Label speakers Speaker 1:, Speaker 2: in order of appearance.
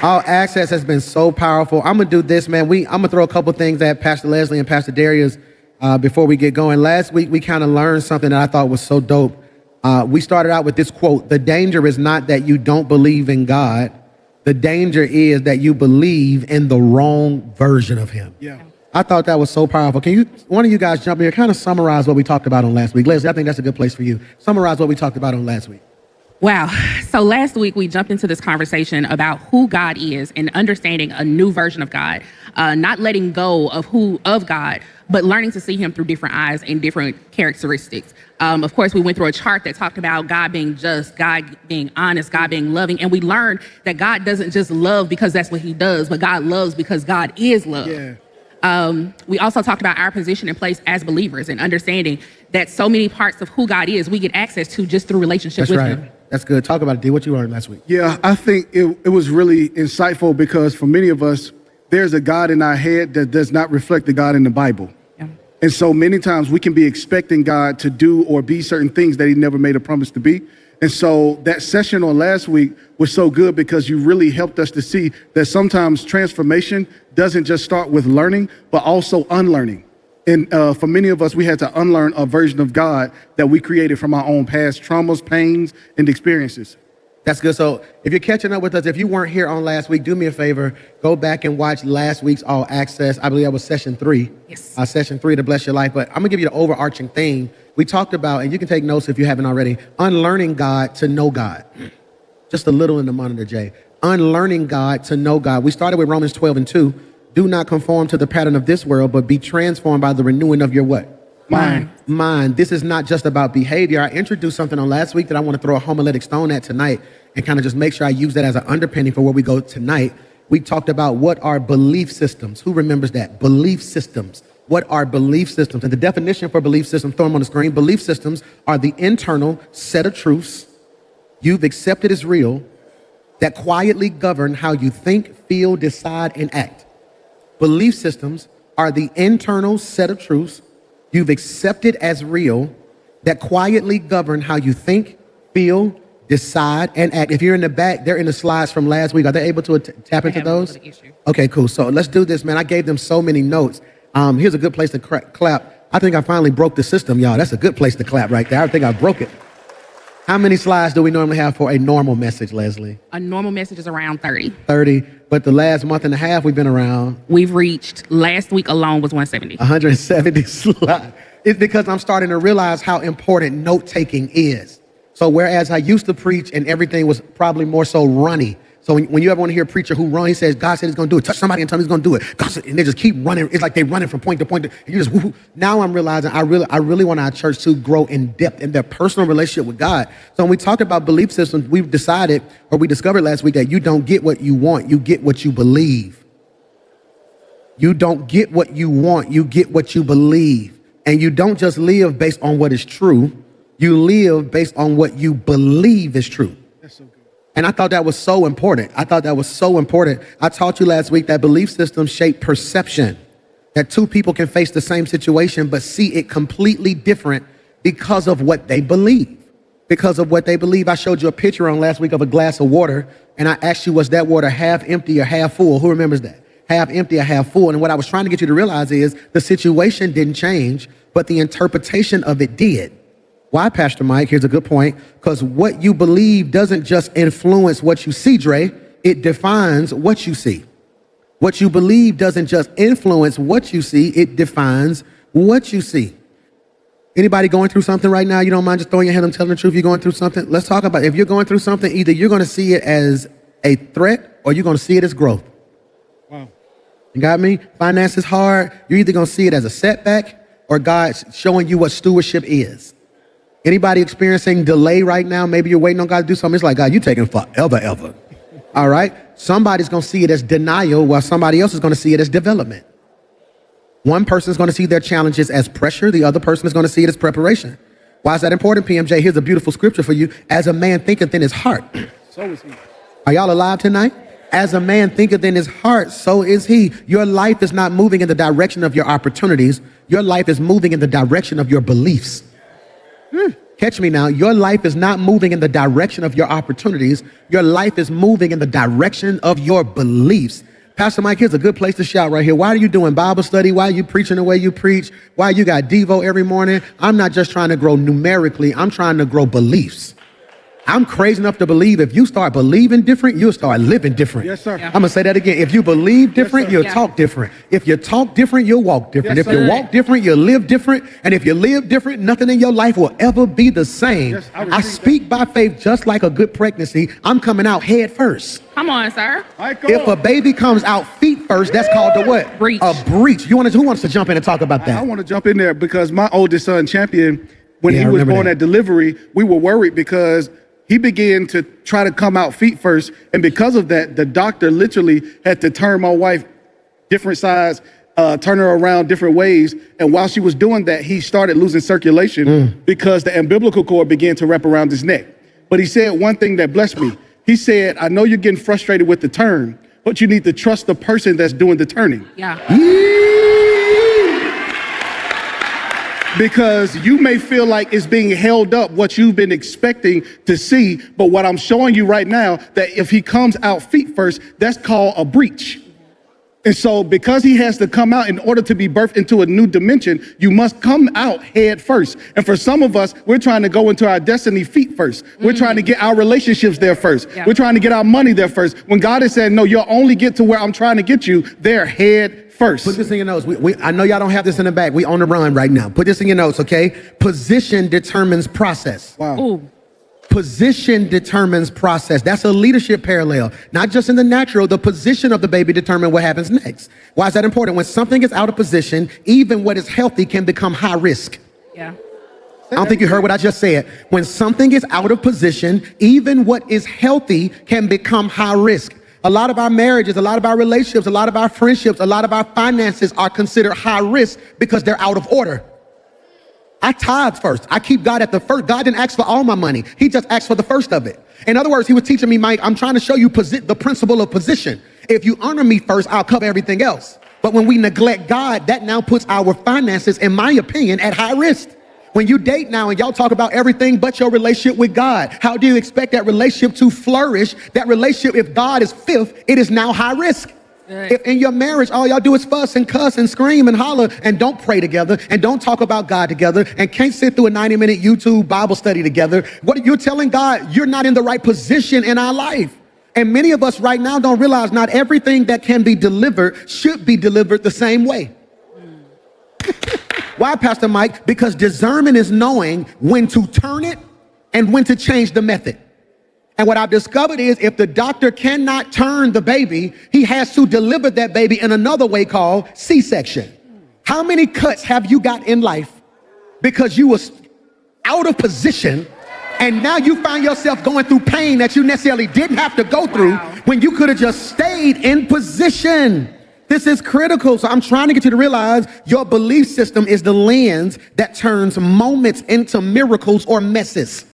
Speaker 1: All access has been so powerful. I'm gonna do this, man. I'm gonna throw a couple things at Pastor Leslie and Pastor Darius before we get going. Last week we kind of learned something that I thought was so dope. We started out with this quote: "The danger is not that you don't believe in God. The danger is that you believe in the wrong version of Him."
Speaker 2: Yeah.
Speaker 1: I thought that was so powerful. Can one of you guys jump in here, kind of summarize what we talked about on last week? Leslie, I think that's a good place for you. Summarize what we talked about on last week.
Speaker 3: Wow. So last week we jumped into this conversation about who God is and understanding a new version of God, not letting go of God, but learning to see Him through different eyes and different characteristics. Of course, we went through a chart that talked about God being just, God being honest, God being loving, and we learned that God doesn't just love because that's what He does, but God loves because God is love.
Speaker 2: Yeah.
Speaker 3: We also talked about our position and place as believers and understanding that so many parts of who God is, we get access to just through relationship with Him.
Speaker 1: That's good. Talk about it, D. What you learned last week?
Speaker 2: Yeah, I think it was really insightful because for many of us, there's a God in our head that does not reflect the God in the Bible.
Speaker 3: Yeah.
Speaker 2: And so many times we can be expecting God to do or be certain things that He never made a promise to be. And so that session on last week was so good because you really helped us to see that sometimes transformation doesn't just start with learning, but also unlearning. And for many of us, we had to unlearn a version of God that we created from our own past traumas, pains, and experiences.
Speaker 1: That's good. So if you're catching up with us, if you weren't here on last week, do me a favor, go back and watch last week's All Access. I believe that was session 3.
Speaker 3: Yes.
Speaker 1: Session 3 to bless your life. But I'm gonna give you the overarching theme. We talked about, and you can take notes if you haven't already, unlearning God to know God. Just a little in the monitor, Jay. Unlearning God to know God. We started with Romans 12:2. Do not conform to the pattern of this world, but be transformed by the renewing of your what? Mind. This is not just about behavior. I introduced something on last week that I want to throw a homiletic stone at tonight and kind of just make sure I use that as an underpinning for where we go tonight. We talked about what are belief systems. Who remembers that? Belief systems. What are belief systems? And the definition for belief systems, throw them on the screen. Belief systems are the internal set of truths you've accepted as real that quietly govern how you think, feel, decide, and act. Belief systems are the internal set of truths you've accepted as real that quietly govern how you think, feel, decide, and act. If you're in the back, they're in the slides from last week. Are they able to tap into those? Okay, cool. So let's do this, man. I gave them so many notes. Here's a good place to clap. I think I finally broke the system, y'all. That's a good place to clap right there. I think I broke it. How many slides do we normally have for a normal message, Leslie?
Speaker 3: A normal message is around 30.
Speaker 1: 30. But the last month and a half, we've been around.
Speaker 3: We've reached, last week alone was 170.
Speaker 1: 170 slides. It's because I'm starting to realize how important note-taking is. So whereas I used to preach and everything was probably more so runny. So when you ever want to hear a preacher who runs, he says, God said He's going to do it. Touch somebody and tell me He's going to do it. God said, and they just keep running. It's like they're running from point to point. And you just, woo-hoo. Now I'm realizing I really want our church to grow in depth in their personal relationship with God. So when we talked about belief systems, we discovered last week that you don't get what you want. You get what you believe. You don't get what you want. You get what you believe. And you don't just live based on what is true. You live based on what you believe is true.
Speaker 2: That's so good.
Speaker 1: And I thought that was so important. I taught you last week that belief systems shape perception, that two people can face the same situation but see it completely different because of what they believe. Because of what they believe. I showed you a picture on last week of a glass of water, and I asked you, was that water half empty or half full? Who remembers that? Half empty or half full? And what I was trying to get you to realize is the situation didn't change, but the interpretation of it did. Why, Pastor Mike? Here's a good point. Because what you believe doesn't just influence what you see, Dre. It defines what you see. What you believe doesn't just influence what you see. It defines what you see. Anybody going through something right now? You don't mind just throwing your hand up and telling the truth you're going through something? Let's talk about it. If you're going through something, either you're going to see it as a threat or you're going to see it as growth.
Speaker 2: Wow.
Speaker 1: You got me? Finance is hard. You're either going to see it as a setback or God's showing you what stewardship is. Anybody experiencing delay right now? Maybe you're waiting on God to do something. It's like, God, you're taking forever. All right? Somebody's going to see it as denial while somebody else is going to see it as development. One person is going to see their challenges as pressure. The other person is going to see it as preparation. Why is that important, PMJ? Here's a beautiful scripture for you. As a man thinketh in his heart.
Speaker 2: So is he.
Speaker 1: Are y'all alive tonight? As a man thinketh in his heart, so is he. Your life is not moving in the direction of your opportunities. Your life is moving in the direction of your beliefs. Catch me now. Your life is not moving in the direction of your opportunities. Your life is moving in the direction of your beliefs. Pastor Mike, here's a good place to shout right here. Why are you doing Bible study? Why are you preaching the way you preach? Why you got Devo every morning? I'm not just trying to grow numerically. I'm trying to grow beliefs. I'm crazy enough to believe if you start believing different, you'll start living different.
Speaker 2: Yes, sir.
Speaker 3: Yeah.
Speaker 1: I'm going to say that again. If you believe different,
Speaker 2: sir.
Speaker 1: you'll
Speaker 3: Yeah.
Speaker 1: talk different. If you talk different, you'll walk different.
Speaker 2: Yes,
Speaker 1: If you
Speaker 2: sir.
Speaker 1: walk different, you'll live different. And if you live different, nothing in your life will ever be the same.
Speaker 2: Yes, I
Speaker 1: I
Speaker 2: receive
Speaker 1: speak by faith just like a good pregnancy. I'm coming out head first.
Speaker 3: Come on, sir.
Speaker 2: All right, go
Speaker 1: If a
Speaker 2: on.
Speaker 1: baby comes out feet first, that's called a what?
Speaker 3: Breach.
Speaker 1: A breach. Who wants to jump in and talk about
Speaker 2: I
Speaker 1: that?
Speaker 2: want to jump in there because my oldest son, Champion, when
Speaker 1: Yeah,
Speaker 2: he
Speaker 1: I
Speaker 2: was
Speaker 1: remember
Speaker 2: born
Speaker 1: that.
Speaker 2: at delivery, we were worried because he began to try to come out feet first. And because of that, the doctor literally had to turn my wife different sides, turn her around different ways. And while she was doing that, he started losing circulation because the umbilical cord began to wrap around his neck. But he said one thing that blessed me. He said, I know you're getting frustrated with the turn, but you need to trust the person that's doing the turning.
Speaker 3: Yeah.
Speaker 2: Because you may feel like it's being held up what you've been expecting to see, but what I'm showing you right now, that if he comes out feet first, that's called a breach. And so because he has to come out in order to be birthed into a new dimension, you must come out head first. And for some of us, we're trying to go into our destiny feet first. We're trying to get our relationships there first.
Speaker 3: Yeah.
Speaker 2: We're trying to get our money there first. When God is saying, no, you'll only get to where I'm trying to get you there head first.
Speaker 1: Put this in your notes. I know y'all don't have this in the back. We on the run right now. Put this in your notes, okay? Position determines process.
Speaker 2: Wow.
Speaker 3: Ooh.
Speaker 1: Position determines process. That's a leadership parallel. Not just in the natural, the position of the baby determines what happens next. Why is that important? When something is out of position, even what is healthy can become high risk.
Speaker 3: Yeah.
Speaker 1: I don't think you heard what I just said. When something is out of position, even what is healthy can become high risk. A lot of our marriages, a lot of our relationships, a lot of our friendships, a lot of our finances are considered high risk because they're out of order. I tithe first. I keep God at the first. God didn't ask for all my money. He just asked for the first of it. In other words, he was teaching me, Mike, I'm trying to show you the principle of position. If you honor me first, I'll cover everything else. But when we neglect God, that now puts our finances, in my opinion, at high risk. When you date now and y'all talk about everything but your relationship with God, how do you expect that relationship to flourish? That relationship, if God is fifth, it is now high risk.
Speaker 3: Right.
Speaker 1: If in your marriage, all y'all do is fuss and cuss and scream and holler and don't pray together and don't talk about God together and can't sit through a 90-minute YouTube Bible study together, what you're telling God, you're not in the right position in our life. And many of us right now don't realize not everything that can be delivered should be delivered the same way. Why, Pastor Mike? Because discernment is knowing when to turn it and when to change the method. And what I've discovered is if the doctor cannot turn the baby, he has to deliver that baby in another way called C-section. How many cuts have you got in life because you was out of position and now you find yourself going through pain that you necessarily didn't have to go through when you could have just stayed in position? This is critical. So I'm trying to get you to realize your belief system is the lens that turns moments into miracles or messes.